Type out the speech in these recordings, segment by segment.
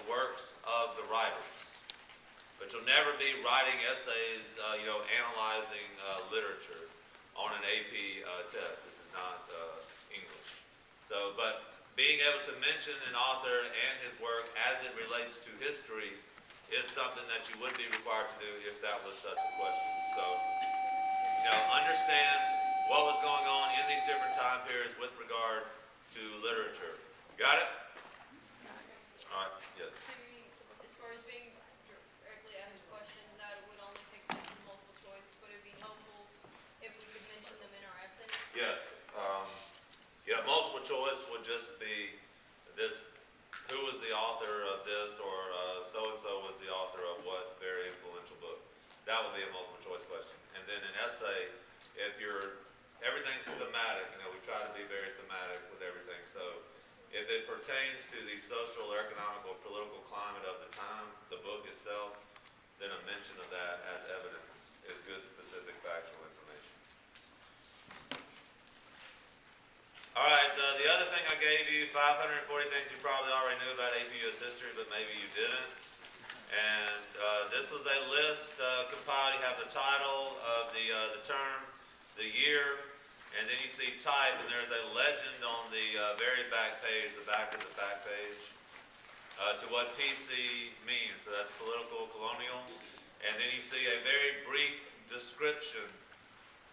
works of the writers. But you'll never be writing essays, analyzing literature on an AP test. This is not English. So, but being able to mention an author and his work as it relates to history is something that you would be required to do if that was such a question. So, understand what was going on in these different time periods with regard to literature. Got it? All right, yes. So you mean, as far as being directly asked a question, that would only take place in multiple choice, but it'd be helpful if we could mention them in our essay? Yes. Multiple choice would just be this, who was the author of this, or so-and-so was the author of what very influential book. That would be a multiple choice question. And then an essay, if everything's thematic, we try to be very thematic with everything. So if it pertains to the social, economic, or political climate of the time, the book itself, then a mention of that as evidence is good, specific, factual information. All right, the other thing I gave you, 540 things you probably already knew about AP US history, but maybe you didn't. And this was a list compiled. You have the title of the term, the year, and then you see type, and there's a legend on the very back page, the back of the back page, to what PC means. So that's political, colonial. And then you see a very brief description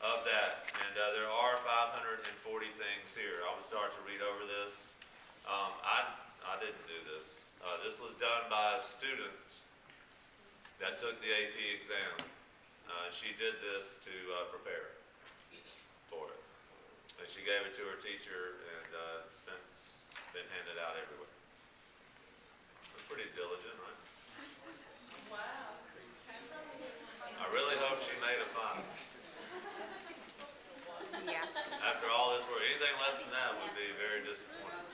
of that. And there are 540 things here. I would start to read over this. I didn't do this. This was done by a student that took the AP exam. She did this to prepare for it. And she gave it to her teacher, and since been handed out everywhere. Pretty diligent, right? Wow. I really hope she made a 5. Yeah. After all this work, anything less than that would be very disappointing.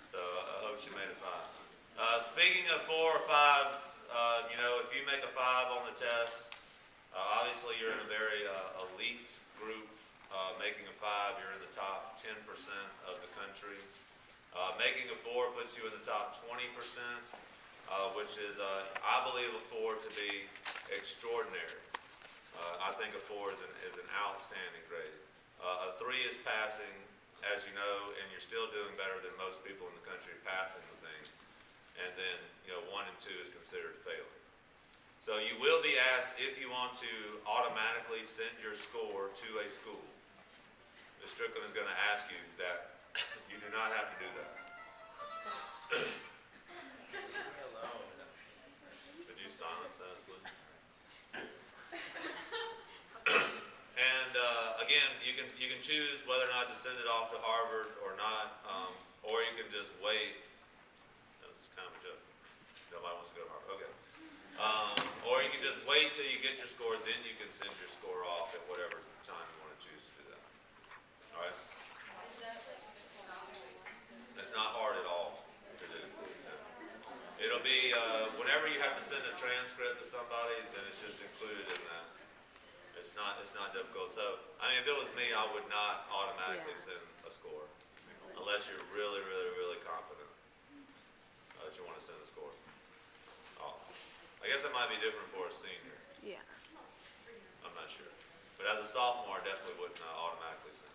So I hope she made a 5. Speaking of 4 or 5s, if you make a 5 on the test, obviously you're in a very elite group. Making a 5, you're in the top 10% of the country. Making a 4 puts you in the top 20%, which is, I believe, a 4 to be extraordinary. I think a 4 is an outstanding grade. A 3 is passing, as you know, and you're still doing better than most people in the country passing the thing. And then, 1 and 2 is considered failing. So you will be asked if you want to automatically send your score to a school. Ms. Strickland is going to ask you that. You do not have to do that. Could you silence that, please? And again, you can choose whether or not to send it off to Harvard or not, or you can just wait. That's kind of a joke. Nobody wants to go to Harvard. Okay. Or you can just wait till you get your score, then you can send your score off at whatever time you want to choose to do that. All right? It's not hard at all to do. It'll be, whenever you have to send a transcript to somebody, then it's just included in that. It's not difficult. So, if it was me, I would not automatically send a score. Unless you're really, really, really confident that you want to send a score off. I guess it might be different for a senior. Yeah. I'm not sure. But as a sophomore, I definitely wouldn't automatically send.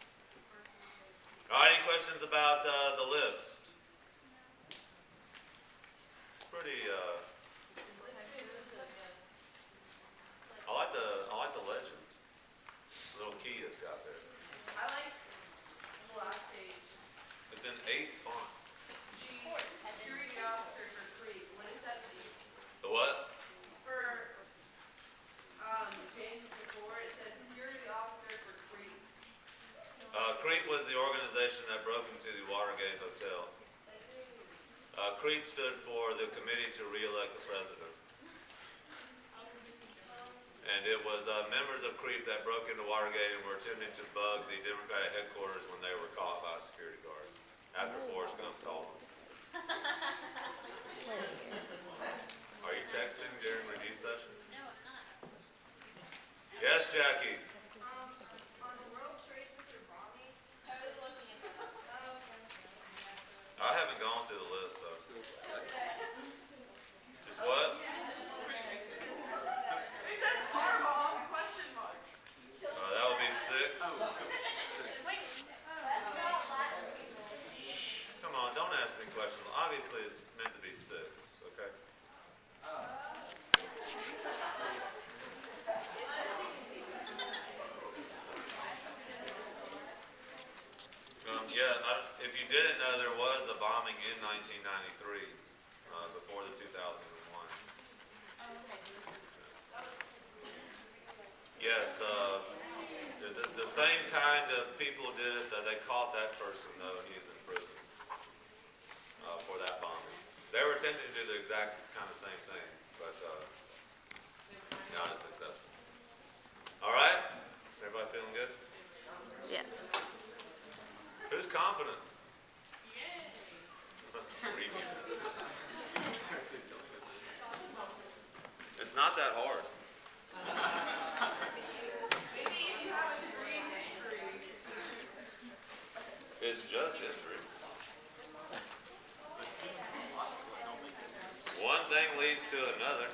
All right, any questions about the list? It's pretty, I like the legend. The little key it's got there. I like the last page. It's in 8 font. Security officer for Creek. What does that mean? The what? For page 4, it says security officer for Creek. CREEP was the organization that broke into the Watergate Hotel. CREEP stood for the Committee to Re-elect the President. And it was members of CREEP that broke into Watergate and were attempting to bug the Democratic headquarters when they were caught by a security guard after Forrest Gump called them. Are you texting during review session? No, I'm not. Yes, Jackie. On the World Trade Center bombing, I was looking at that. I haven't gone through the list, so. it says obviously it's meant to be 6, okay? Yeah, if you didn't know, there was a bombing in 1993, before the 2001. Yes, the same kind of people did it, that they caught that person though, and he's in prison, for that bombing. They were attempting to do the exact kind of same thing, but, not as successful. All right, everybody feeling good? Yes. Who's confident? It's not that hard. It's just history. One thing leads to another.